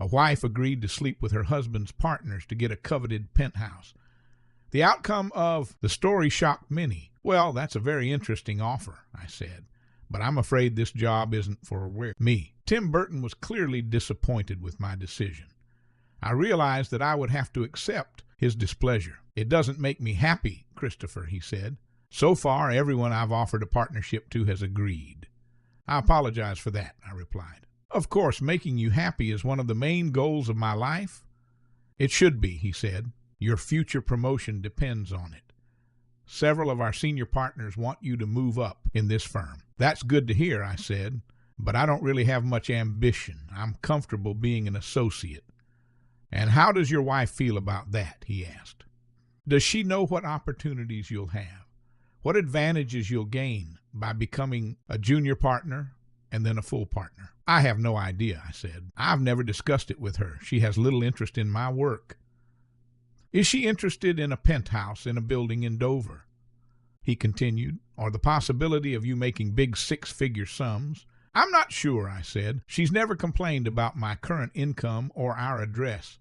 A wife agreed to sleep with her husband's partners to get a coveted penthouse. The outcome of the story shocked many. "Well, that's a very interesting offer," I said, "but I'm afraid this job isn't for me." Tim Burton was clearly disappointed with my decision. I realized that I would have to accept his displeasure. "It doesn't make me happy, Christopher," he said. "So far, everyone I've offered a partnership to has agreed." "I apologize for that," I replied. "Of course, making you happy is one of the main goals of my life." "It should be," he said. "Your future promotion depends on it. Several of our senior partners want you to move up in this firm." "That's good to hear," I said, "but I don't really have much ambition. I'm comfortable being an associate." "And how does your wife feel about that?" he asked. "Does she know what opportunities you'll have? What advantages you'll gain by becoming a junior partner and then a full partner?" "I have no idea," I said. "I've never discussed it with her. She has little interest in my work." "Is she interested in a penthouse in a building in Dover?" he continued, "or the possibility of you making big six-figure sums?" "I'm not sure," I said. "She's never complained about my current income or our address.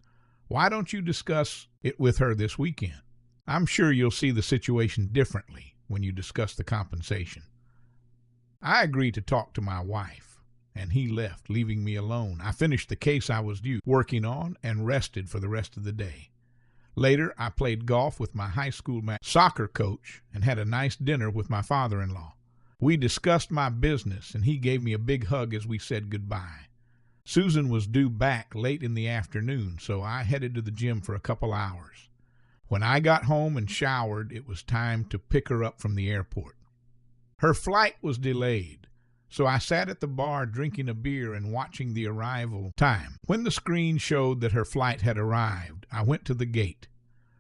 Why don't you discuss it with her this weekend? I'm sure you'll see the situation differently when you discuss the compensation." I agreed to talk to my wife, and he left, leaving me alone. I finished the case I was working on and rested for the rest of the day. Later, I played golf with my high school soccer coach and had a nice dinner with my father-in-law. We discussed my business, and he gave me a big hug as we said goodbye. Susan was due back late in the afternoon, so I headed to the gym for a couple hours. When I got home and showered, it was time to pick her up from the airport. Her flight was delayed, so I sat at the bar drinking a beer and watching the arrival time. When the screen showed that her flight had arrived, I went to the gate.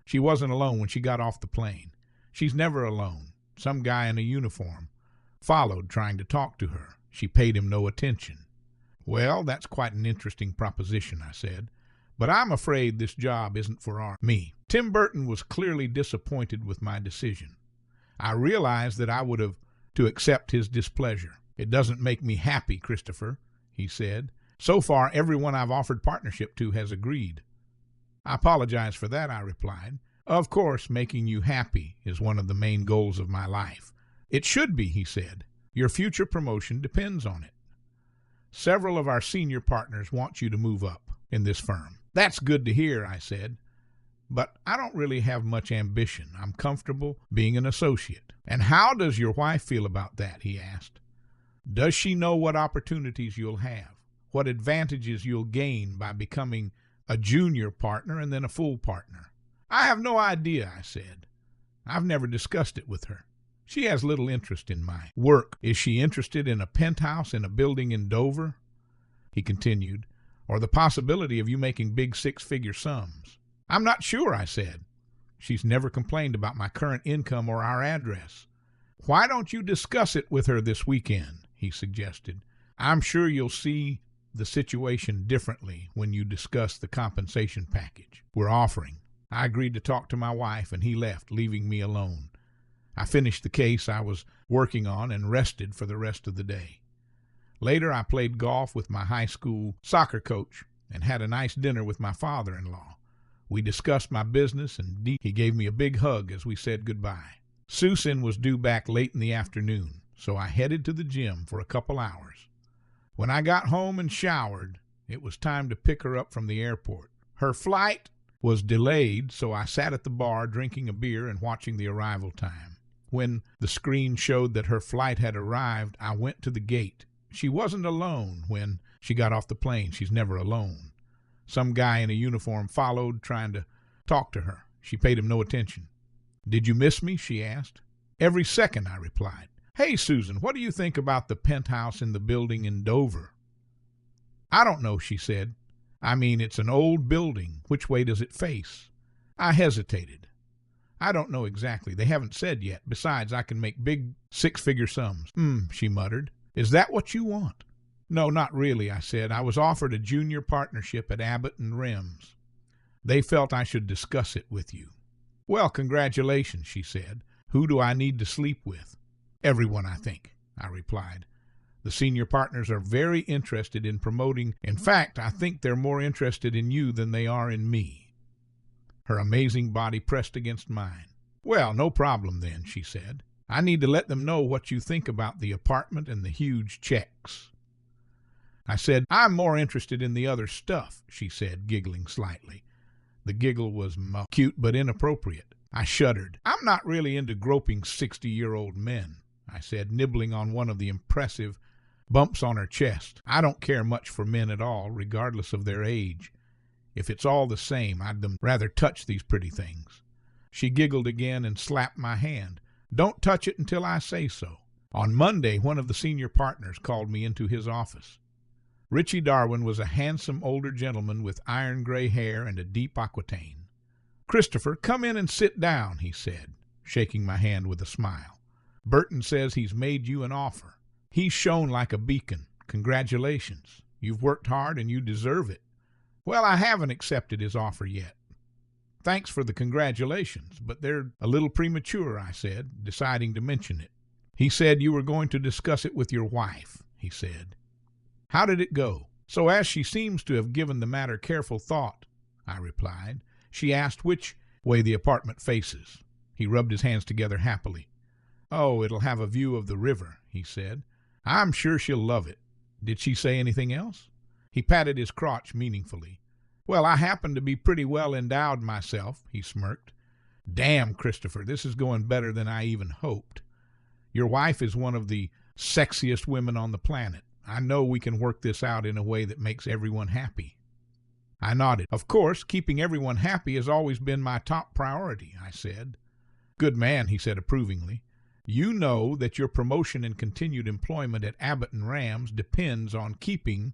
She wasn't alone when she got off the plane. She's never alone. Some guy in a uniform followed, trying to talk to her. She paid him no attention. "Well, that's quite an interesting proposition," I said, "but I'm afraid this job isn't for me." Tim Burton was clearly disappointed with my decision. I realized that I would have to accept his displeasure. "It doesn't make me happy, Christopher," he said. "So far, everyone I've offered partnership to has agreed." "I apologize for that," I replied. "Of course, making you happy is one of the main goals of my life." "It should be," he said. "Your future promotion depends on it. Several of our senior partners want you to move up in this firm." "That's good to hear," I said, "but I don't really have much ambition. I'm comfortable being an associate." "And how does your wife feel about that?" he asked. "Does she know what opportunities you'll have? What advantages you'll gain by becoming a junior partner and then a full partner?" "I have no idea," I said. "I've never discussed it with her. She has little interest in my work." "Is she interested in a penthouse in a building in Dover?" he continued, "or the possibility of you making big six-figure sums?" "I'm not sure," I said. "She's never complained about my current income or our address." "Why don't you discuss it with her this weekend?" he suggested. "I'm sure you'll see the situation differently when you discuss the compensation package we're offering." I agreed to talk to my wife, and he left, leaving me alone. I finished the case I was working on and rested for the rest of the day. Later, I played golf with my high school soccer coach and had a nice dinner with my father-in-law. We discussed my business, and he gave me a big hug as we said goodbye. Susan was due back late in the afternoon, so I headed to the gym for a couple hours. When I got home and showered, it was time to pick her up from the airport. Her flight was delayed, so I sat at the bar drinking a beer and watching the arrival time. When the screen showed that her flight had arrived, I went to the gate. She wasn't alone when she got off the plane. She's never alone. Some guy in a uniform followed, trying to talk to her. She paid him no attention. "Did you miss me?" she asked. "Every second," I replied. "Hey, Susan, what do you think about the penthouse in the building in Dover?" "I don't know," she said. "I mean, it's an old building. Which way does it face?" I hesitated. "I don't know exactly. They haven't said yet. Besides, I can make big six-figure sums." She muttered. "Is that what you want?" "No, not really," I said. "I was offered a junior partnership at Abbott and Rems. They felt I should discuss it with you." "Well, congratulations," she said. "Who do I need to sleep with?" "Everyone, I think," I replied. The senior partners are very interested in promoting. In fact, I think they're more interested in you than they are in me." Her amazing body pressed against mine. "Well, no problem then," she said. "I need to let them know what you think about the apartment and the huge checks." I said, "I'm more interested in the other stuff," she said, giggling slightly. The giggle was cute but inappropriate. I shuddered. "I'm not really into groping 60-year-old men," I said, nibbling on one of the impressive bumps on her chest. "I don't care much for men at all, regardless of their age. If it's all the same, I'd rather touch these pretty things." She giggled again and slapped my hand. "Don't touch it until I say so." On Monday, one of the senior partners called me into his office. Richie Darwin was a handsome older gentleman with iron-gray hair and a deep aquitaine. "Christopher, come in and sit down," he said, shaking my hand with a smile. "Burton says he's made you an offer. He's shone like a beacon. Congratulations. You've worked hard and you deserve it." "Well, I haven't accepted his offer yet." "Thanks for the congratulations, but they're a little premature," I said, deciding to mention it. "He said you were going to discuss it with your wife," he said. "How did it go?" "So as she seems to have given the matter careful thought," I replied. "She asked which way the apartment faces." He rubbed his hands together happily. "Oh, it'll have a view of the river," he said. "I'm sure she'll love it. Did she say anything else?" He patted his crotch meaningfully. "Well, I happen to be pretty well endowed myself," he smirked. "Damn, Christopher, this is going better than I even hoped. Your wife is one of the sexiest women on the planet. I know we can work this out in a way that makes everyone happy." I nodded. "Of course, keeping everyone happy has always been my top priority," I said. "Good man," he said approvingly. "You know that your promotion and continued employment at Abbott and Rams depends on keeping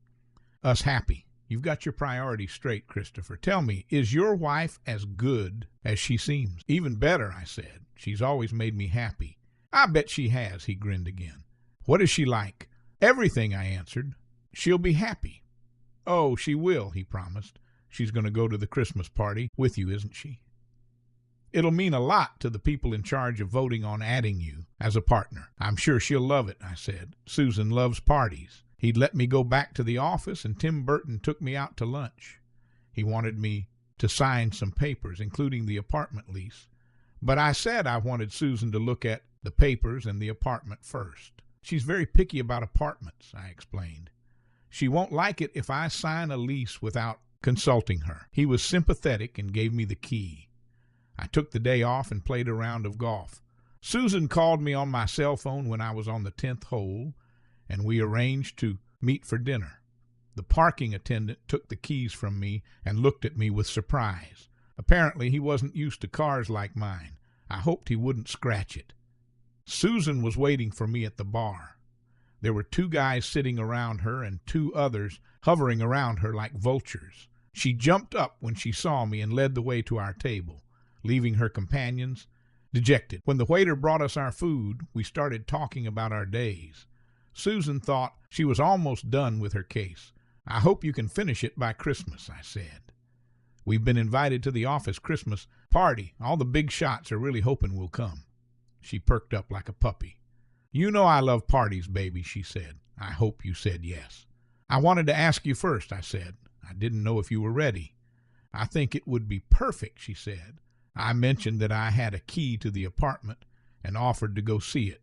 us happy. You've got your priorities straight, Christopher. Tell me, is your wife as good as she seems?" "Even better," I said. "She's always made me happy." "I bet she has," he grinned again. "What is she like?" "Everything," I answered. "She'll be happy." "Oh, she will," he promised. "She's going to go to the Christmas party with you, isn't she?" "It'll mean a lot to the people in charge of voting on adding you as a partner. I'm sure she'll love it," I said. "Susan loves parties." He'd let me go back to the office, and Tim Burton took me out to lunch. He wanted me to sign some papers, including the apartment lease. But I said I wanted Susan to look at the papers and the apartment first. "She's very picky about apartments," I explained. "She won't like it if I sign a lease without consulting her." He was sympathetic and gave me the key. I took the day off and played a round of golf. Susan called me on my cell phone when I was on the 10th hole, and we arranged to meet for dinner. The parking attendant took the keys from me and looked at me with surprise. Apparently he wasn't used to cars like mine. I hoped he wouldn't scratch it. Susan was waiting for me at the bar. There were 2 guys sitting around her and 2 others hovering around her like vultures. She jumped up when she saw me and led the way to our table, leaving her companions dejected. When the waiter brought us our food, we started talking about our days. Susan thought she was almost done with her case. "I hope you can finish it by Christmas," I said. "We've been invited to the office Christmas party. All the big shots are really hoping we'll come." She perked up like a puppy. "You know I love parties, baby," she said. "I hope you said yes." "I wanted to ask you first," I said. "I didn't know if you were ready." "I think it would be perfect," she said. I mentioned that I had a key to the apartment and offered to go see it,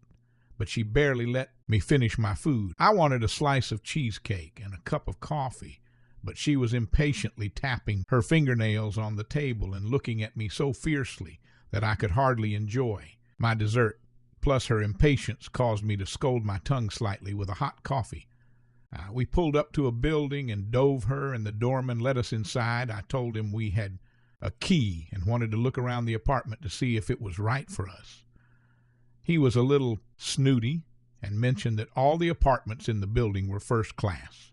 but she barely let me finish my food. I wanted a slice of cheesecake and a cup of coffee, but she was impatiently tapping her fingernails on the table and looking at me so fiercely that I could hardly enjoy my dessert. Plus, her impatience caused me to scold my tongue slightly with a hot coffee. We pulled up to a building and dove her, and the doorman let us inside. I told him we had a key and wanted to look around the apartment to see if it was right for us. He was a little snooty and mentioned that all the apartments in the building were first class.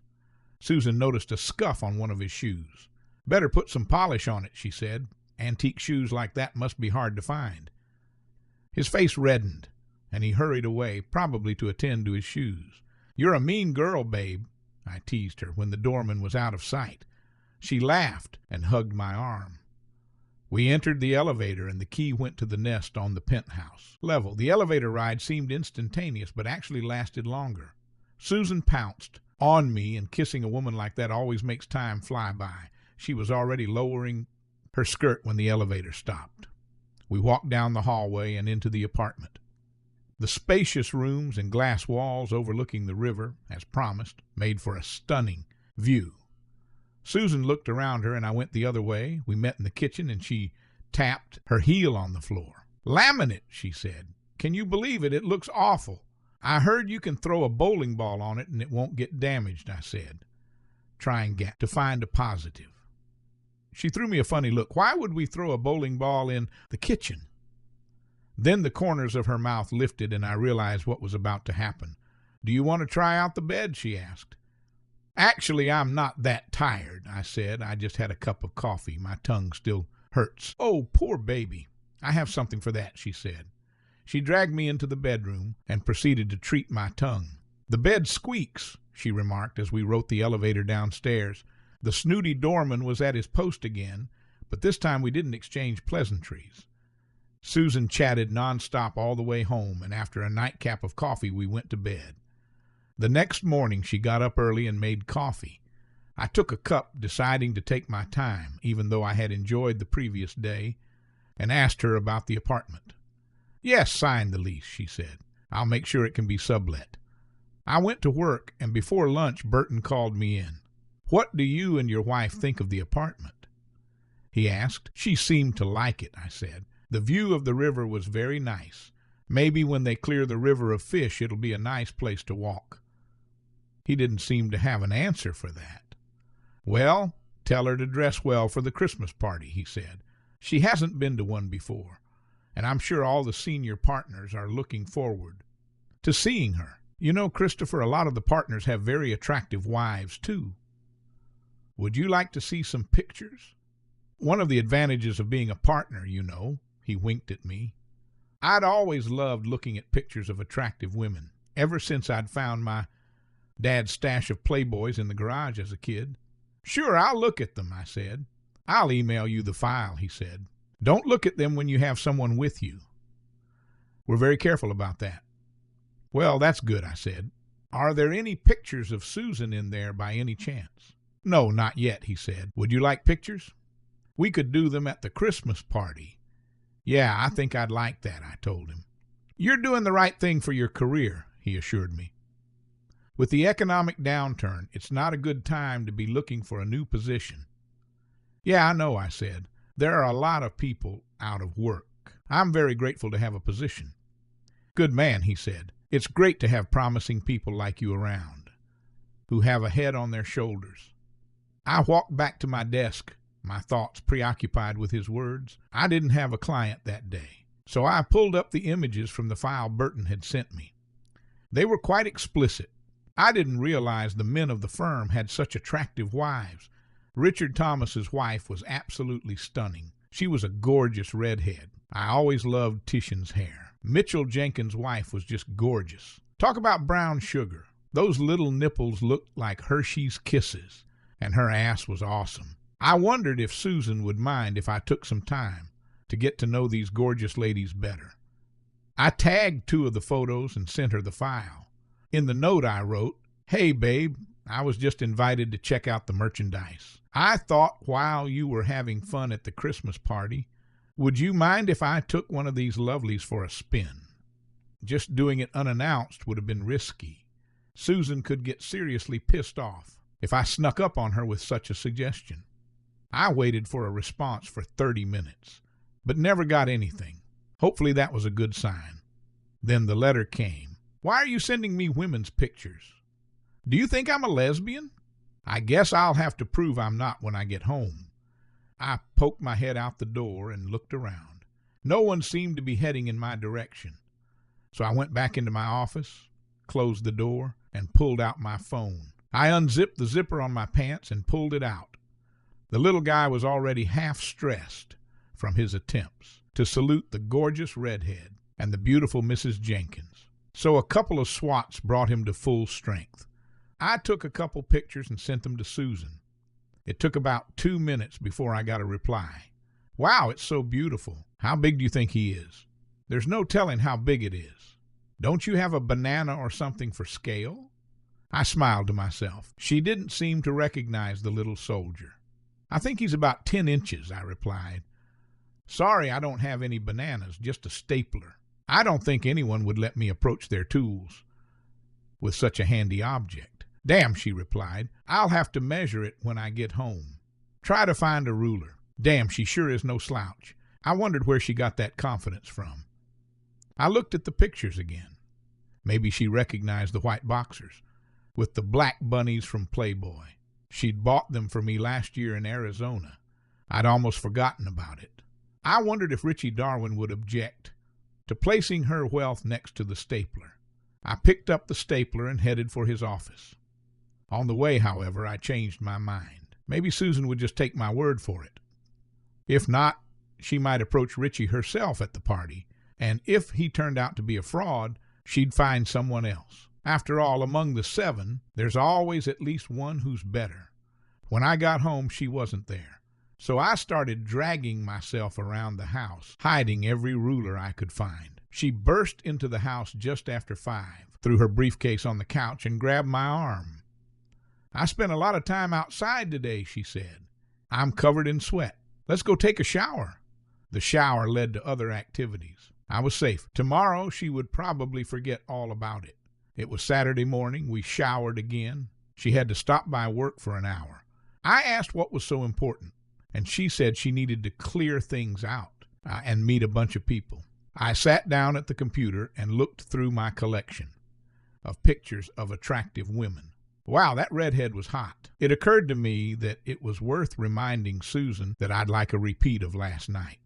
Susan noticed a scuff on one of his shoes. "Better put some polish on it," she said. "Antique shoes like that must be hard to find." His face reddened, and he hurried away, probably to attend to his shoes. "You're a mean girl, babe," I teased her when the doorman was out of sight. She laughed and hugged my arm. We entered the elevator, and the key went to the nest on the penthouse level. The elevator ride seemed instantaneous, but actually lasted longer. Susan pounced on me, and kissing a woman like that always makes time fly by. She was already lowering her skirt when the elevator stopped. We walked down the hallway and into the apartment. The spacious rooms and glass walls overlooking the river, as promised, made for a stunning view. Susan looked around her, and I went the other way. We met in the kitchen, and she tapped her heel on the floor. "Laminate," she said. "Can you believe it? It looks awful." "I heard you can throw a bowling ball on it and it won't get damaged," I said, trying to find a positive. She threw me a funny look. "Why would we throw a bowling ball in the kitchen?" Then the corners of her mouth lifted, and I realized what was about to happen. "Do you want to try out the bed?" she asked. "Actually, I'm not that tired," I said. "I just had a cup of coffee. My tongue still hurts." "Oh, poor baby. I have something for that," she said. She dragged me into the bedroom and proceeded to treat my tongue. "The bed squeaks," she remarked as we rode the elevator downstairs. The snooty doorman was at his post again, but this time we didn't exchange pleasantries. Susan chatted nonstop all the way home, and after a nightcap of coffee, we went to bed. The next morning she got up early and made coffee. I took a cup, deciding to take my time, even though I had enjoyed the previous day, and asked her about the apartment. "Yes, sign the lease," she said. "I'll make sure it can be sublet." I went to work, and before lunch Burton called me in. "What do you and your wife think of the apartment?" he asked. "She seemed to like it," I said. "The view of the river was very nice. Maybe when they clear the river of fish, it'll be a nice place to walk." He didn't seem to have an answer for that. "Well, tell her to dress well for the Christmas party," he said. "She hasn't been to one before, and I'm sure all the senior partners are looking forward to seeing her. You know, Christopher, a lot of the partners have very attractive wives, too. Would you like to see some pictures? One of the advantages of being a partner, you know." He winked at me. I'd always loved looking at pictures of attractive women, ever since I'd found my dad's stash of Playboys in the garage as a kid. "Sure, I'll look at them," I said. "I'll email you the file," he said. "Don't look at them when you have someone with you. We're very careful about that." "Well, that's good," I said. "Are there any pictures of Susan in there by any chance?" "No, not yet," he said. "Would you like pictures?" "We could do them at the Christmas party." "Yeah, I think I'd like that," I told him. "You're doing the right thing for your career," he assured me. "With the economic downturn, it's not a good time to be looking for a new position." "Yeah, I know," I said. "There are a lot of people out of work. I'm very grateful to have a position." "Good man," he said. "It's great to have promising people like you around, who have a head on their shoulders." I walked back to my desk, my thoughts preoccupied with his words. I didn't have a client that day, so I pulled up the images from the file Burton had sent me. They were quite explicit. I didn't realize the men of the firm had such attractive wives. Richard Thomas's wife was absolutely stunning. She was a gorgeous redhead. I always loved Titian's hair. Mitchell Jenkins' wife was just gorgeous. Talk about brown sugar. Those little nipples looked like Hershey's Kisses, and her ass was awesome. I wondered if Susan would mind if I took some time to get to know these gorgeous ladies better. I tagged 2 of the photos and sent her the file. In the note I wrote, "Hey, babe, I was just invited to check out the merchandise. I thought while you were having fun at the Christmas party, would you mind if I took one of these lovelies for a spin? Just doing it unannounced would have been risky. Susan could get seriously pissed off if I snuck up on her with such a suggestion." I waited for a response for 30 minutes, but never got anything. Hopefully that was a good sign. Then the letter came. "Why are you sending me women's pictures? Do you think I'm a lesbian? I guess I'll have to prove I'm not when I get home." I poked my head out the door and looked around. No one seemed to be heading in my direction. So I went back into my office, closed the door, and pulled out my phone. I unzipped the zipper on my pants and pulled it out. The little guy was already half stressed from his attempts to salute the gorgeous redhead and the beautiful Mrs. Jenkins. So a couple of swats brought him to full strength. I took a couple pictures and sent them to Susan. It took about 2 minutes before I got a reply. "Wow, it's so beautiful. How big do you think he is?" "There's no telling how big it is. Don't you have a banana or something for scale?" I smiled to myself. She didn't seem to recognize the little soldier. "I think he's about 10 inches, I replied. "Sorry I don't have any bananas, just a stapler. I don't think anyone would let me approach their tools with such a handy object." "Damn," she replied. "I'll have to measure it when I get home. Try to find a ruler. Damn, she sure is no slouch." I wondered where she got that confidence from. I looked at the pictures again. Maybe she recognized the white boxers with the black bunnies from Playboy. She'd bought them for me last year in Arizona. I'd almost forgotten about it. I wondered if Richie Darwin would object to placing her wealth next to the stapler. I picked up the stapler and headed for his office. On the way, however, I changed my mind. Maybe Susan would just take my word for it. If not, she might approach Richie herself at the party, and if he turned out to be a fraud, she'd find someone else. After all, among the 7, there's always at least one who's better. When I got home, she wasn't there. So I started dragging myself around the house, hiding every ruler I could find. She burst into the house just after 5, threw her briefcase on the couch, and grabbed my arm. "I spent a lot of time outside today," she said. "I'm covered in sweat. Let's go take a shower." The shower led to other activities. I was safe. Tomorrow she would probably forget all about it. It was Saturday morning. We showered again. She had to stop by work for an hour. I asked what was so important, and she said she needed to clear things out and meet a bunch of people. I sat down at the computer and looked through my collection of pictures of attractive women. Wow, that redhead was hot. It occurred to me that it was worth reminding Susan that I'd like a repeat of last night.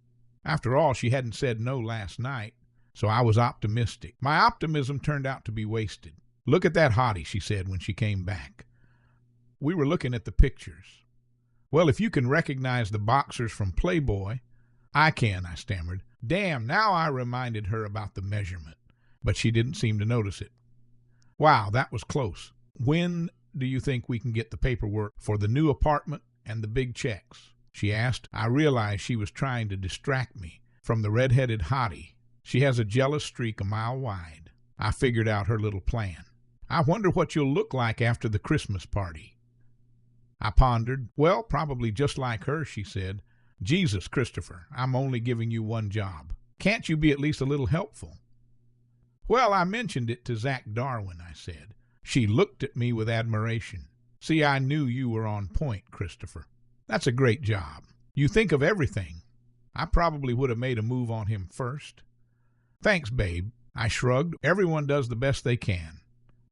After all, she hadn't said no last night, so I was optimistic. My optimism turned out to be wasted. "Look at that hottie," she said when she came back. We were looking at the pictures. "Well, if you can recognize the boxers from Playboy." "I can," I stammered. Damn, now I reminded her about the measurement, but she didn't seem to notice it. "Wow, that was close. When do you think we can get the paperwork for the new apartment and the big checks?" she asked. I realized she was trying to distract me from the red-headed hottie. She has a jealous streak a mile wide. I figured out her little plan. "I wonder what you'll look like after the Christmas party." I pondered. "Well, probably just like her," she said. "Jesus, Christopher, I'm only giving you one job. Can't you be at least a little helpful?" "Well, I mentioned it to Zach Darwin," I said. She looked at me with admiration. "See, I knew you were on point, Christopher. That's a great job. You think of everything. I probably would have made a move on him first." "Thanks, babe." I shrugged. "Everyone does the best they can.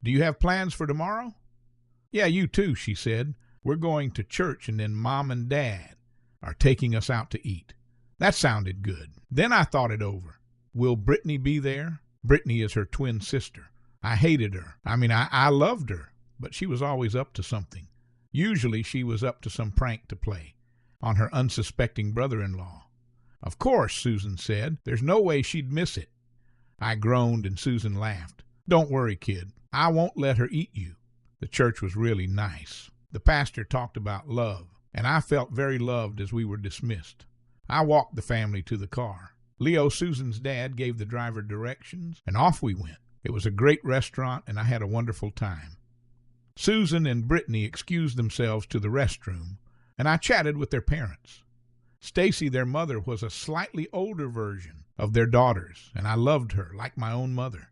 Do you have plans for tomorrow?" "Yeah, you too," she said. "We're going to church, and then Mom and Dad are taking us out to eat." That sounded good. Then I thought it over. Will Brittany be there? Brittany is her twin sister. I hated her. I loved her, but she was always up to something. Usually she was up to some prank to play on her unsuspecting brother-in-law. "Of course," Susan said. "There's no way she'd miss it." I groaned, and Susan laughed. "Don't worry, kid. I won't let her eat you." The church was really nice. The pastor talked about love, and I felt very loved as we were dismissed. I walked the family to the car. Leo, Susan's dad, gave the driver directions, and off we went. It was a great restaurant, and I had a wonderful time. Susan and Brittany excused themselves to the restroom, and I chatted with their parents. Stacy, their mother, was a slightly older version of their daughters, and I loved her like my own mother.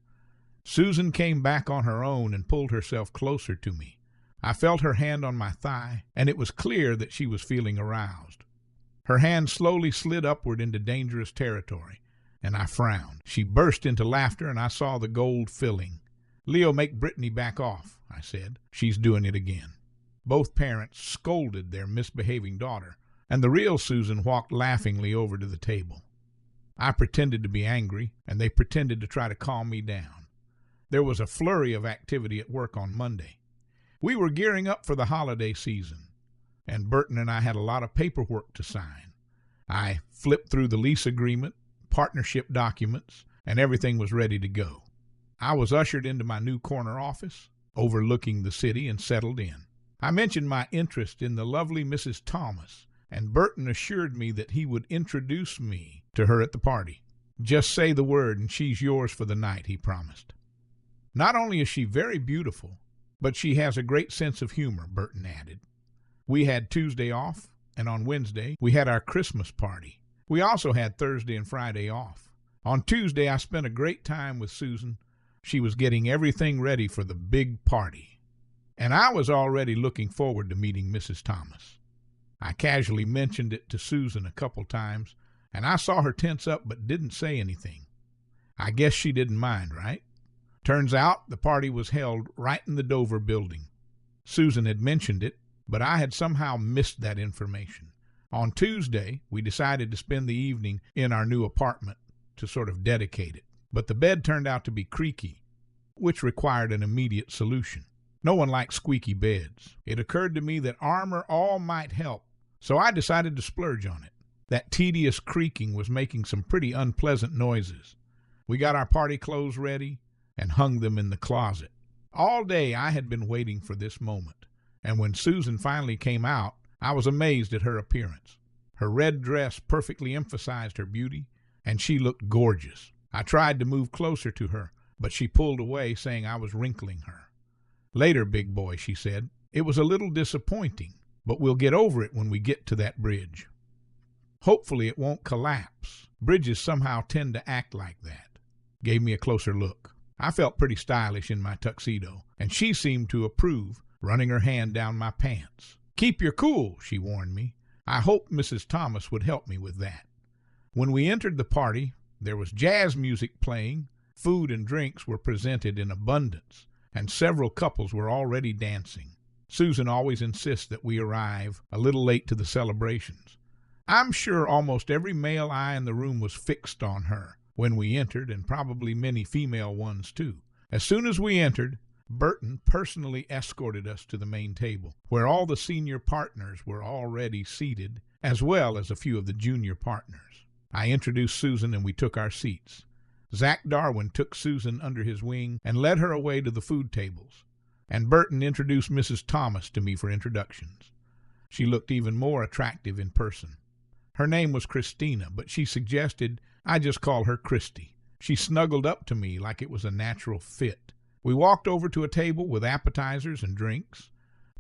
Susan came back on her own and pulled herself closer to me. I felt her hand on my thigh, and it was clear that she was feeling aroused. Her hand slowly slid upward into dangerous territory, and I frowned. She burst into laughter, and I saw the gold filling. "Leo, make Brittany back off," I said. "She's doing it again." Both parents scolded their misbehaving daughter, and the real Susan walked laughingly over to the table. I pretended to be angry, and they pretended to try to calm me down. There was a flurry of activity at work on Monday. We were gearing up for the holiday season, and Burton and I had a lot of paperwork to sign. I flipped through the lease agreement, partnership documents, and everything was ready to go. I was ushered into my new corner office, overlooking the city, and settled in. I mentioned my interest in the lovely Mrs. Thomas, and Burton assured me that he would introduce me to her at the party. "Just say the word, and she's yours for the night," he promised. Not only is she very beautiful, But she has a great sense of humor, Burton added. We had Tuesday off, and on Wednesday we had our Christmas party. We also had Thursday and Friday off. On Tuesday I spent a great time with Susan. She was getting everything ready for the big party. And I was already looking forward to meeting Mrs. Thomas. I casually mentioned it to Susan a couple times, and I saw her tense up but didn't say anything. I guess she didn't mind, right? Turns out the party was held right in the Dover building. Susan had mentioned it, but I had somehow missed that information. On Tuesday, we decided to spend the evening in our new apartment to sort of dedicate it. But the bed turned out to be creaky, which required an immediate solution. No one likes squeaky beds. It occurred to me that Armor All might help, so I decided to splurge on it. That tedious creaking was making some pretty unpleasant noises. We got our party clothes ready and hung them in the closet. All day I had been waiting for this moment, and when Susan finally came out, I was amazed at her appearance. Her red dress perfectly emphasized her beauty, and she looked gorgeous. I tried to move closer to her, but she pulled away, saying I was wrinkling her. Later, big boy, she said, it was a little disappointing, but we'll get over it when we get to that bridge. Hopefully it won't collapse. Bridges somehow tend to act like that. Gave me a closer look. I felt pretty stylish in my tuxedo, and she seemed to approve, running her hand down my pants. Keep your cool, she warned me. I hoped Mrs. Thomas would help me with that. When we entered the party, there was jazz music playing, food and drinks were presented in abundance, and several couples were already dancing. Susan always insists that we arrive a little late to the celebrations. I'm sure almost every male eye in the room was fixed on her when we entered, and probably many female ones too. As soon as we entered, Burton personally escorted us to the main table, where all the senior partners were already seated, as well as a few of the junior partners. I introduced Susan, and we took our seats. Zach Darwin took Susan under his wing and led her away to the food tables, and Burton introduced Mrs. Thomas to me for introductions. She looked even more attractive in person. Her name was Christina, but she suggested I just call her Christy. She snuggled up to me like it was a natural fit. We walked over to a table with appetizers and drinks.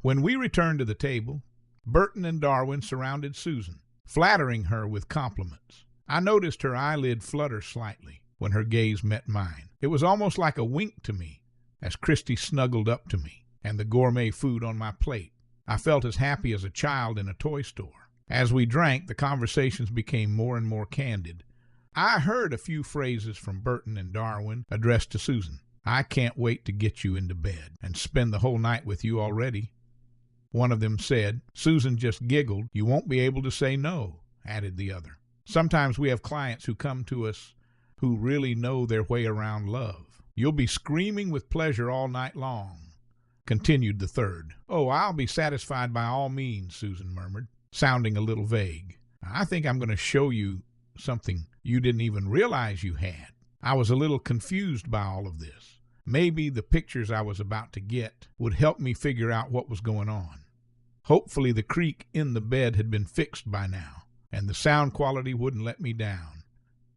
When we returned to the table, Burton and Darwin surrounded Susan, flattering her with compliments. I noticed her eyelid flutter slightly when her gaze met mine. It was almost like a wink to me as Christy snuggled up to me and the gourmet food on my plate. I felt as happy as a child in a toy store. As we drank, the conversations became more and more candid. I heard a few phrases from Burton and Darwin addressed to Susan. I can't wait to get you into bed and spend the whole night with you already. One of them said. Susan just giggled. You won't be able to say no, added the other. Sometimes we have clients who come to us who really know their way around love. You'll be screaming with pleasure all night long, continued the third. Oh, I'll be satisfied by all means, Susan murmured, sounding a little vague. I think I'm going to show you something you didn't even realize you had. I was a little confused by all of this. Maybe the pictures I was about to get would help me figure out what was going on. Hopefully the creak in the bed had been fixed by now, and the sound quality wouldn't let me down.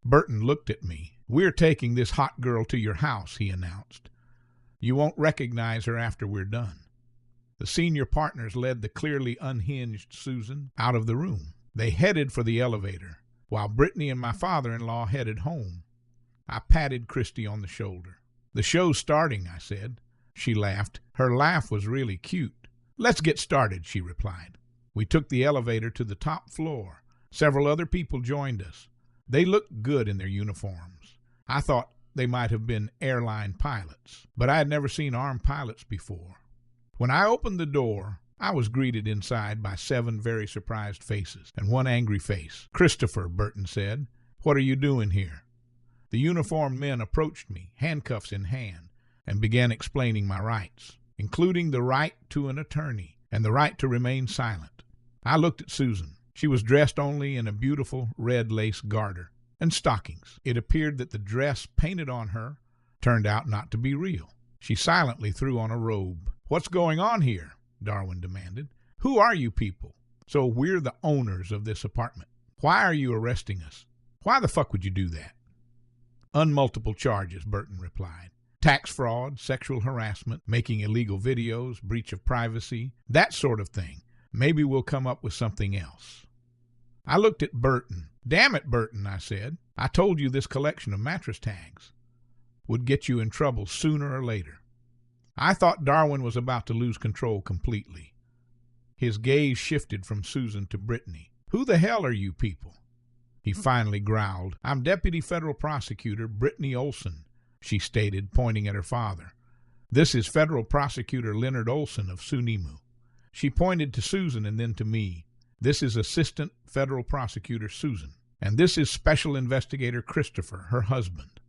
Burton looked at me. We're taking this hot girl to your house, he announced. You won't recognize her after we're done. The senior partners led the clearly unhinged Susan out of the room. They headed for the elevator, while Brittany and my father-in-law headed home. I patted Christy on the shoulder. The show's starting, I said. She laughed. Her laugh was really cute. Let's get started, she replied. We took the elevator to the top floor. Several other people joined us. They looked good in their uniforms. I thought they might have been airline pilots, but I had never seen armed pilots before. When I opened the door, I was greeted inside by 7 very surprised faces and 1 angry face. Christopher, Burton said, what are you doing here? The uniformed men approached me, handcuffs in hand, and began explaining my rights, including the right to an attorney and the right to remain silent. I looked at Susan. She was dressed only in a beautiful red lace garter and stockings. It appeared that the dress painted on her turned out not to be real. She silently threw on a robe. What's going on here? Darwin demanded. Who are you people? So we're the owners of this apartment. Why are you arresting us? Why the fuck would you do that? Unmultiple charges, Burton replied. Tax fraud, sexual harassment, making illegal videos, breach of privacy, that sort of thing. Maybe we'll come up with something else. I looked at Burton. Damn it, Burton, I said. I told you this collection of mattress tags would get you in trouble sooner or later. I thought Darwin was about to lose control completely. His gaze shifted from Susan to Brittany. Who the hell are you people? He finally growled. I'm Deputy Federal Prosecutor Brittany Olson, she stated, pointing at her father. This is Federal Prosecutor Leonard Olson of Sunimu. She pointed to Susan and then to me. This is Assistant Federal Prosecutor Susan. And this is Special Investigator Christopher, her husband.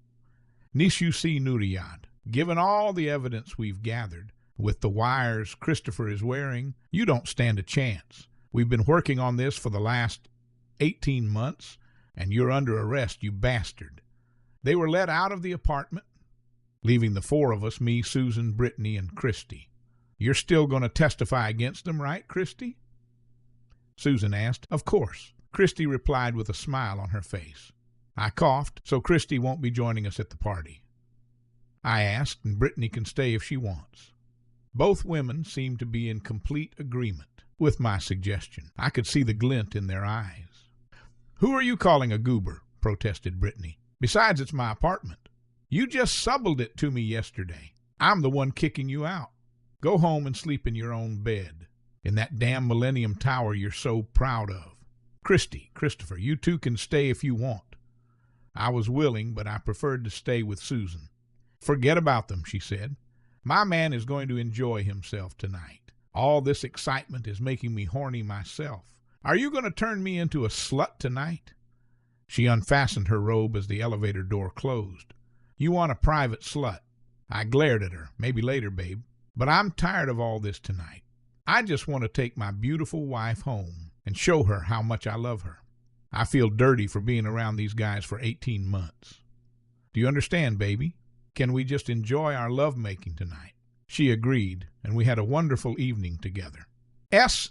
Nishusi Nuriyad, given all the evidence we've gathered, with the wires Christopher is wearing, you don't stand a chance. We've been working on this for the last 18 months, and you're under arrest, you bastard. They were let out of the apartment, leaving the four of us, me, Susan, Brittany, and Christy. You're still going to testify against them, right, Christy? Susan asked. Of course. Christy replied with a smile on her face. I coughed, so Christy won't be joining us at the party. I asked, and Brittany can stay if she wants. Both women seemed to be in complete agreement with my suggestion. I could see the glint in their eyes. Who are you calling a goober? Protested Brittany. Besides, it's my apartment. You just subbled it to me yesterday. I'm the one kicking you out. Go home and sleep in your own bed, in that damn Millennium Tower you're so proud of. Christy, Christopher, you two can stay if you want. I was willing, but I preferred to stay with Susan. Forget about them, she said. My man is going to enjoy himself tonight. All this excitement is making me horny myself. Are you going to turn me into a slut tonight? She unfastened her robe as the elevator door closed. You want a private slut. I glared at her. Maybe later, babe. But I'm tired of all this tonight. I just want to take my beautiful wife home and show her how much I love her. I feel dirty for being around these guys for 18 months. Do you understand, baby? Can we just enjoy our lovemaking tonight? She agreed, and we had a wonderful evening together. S.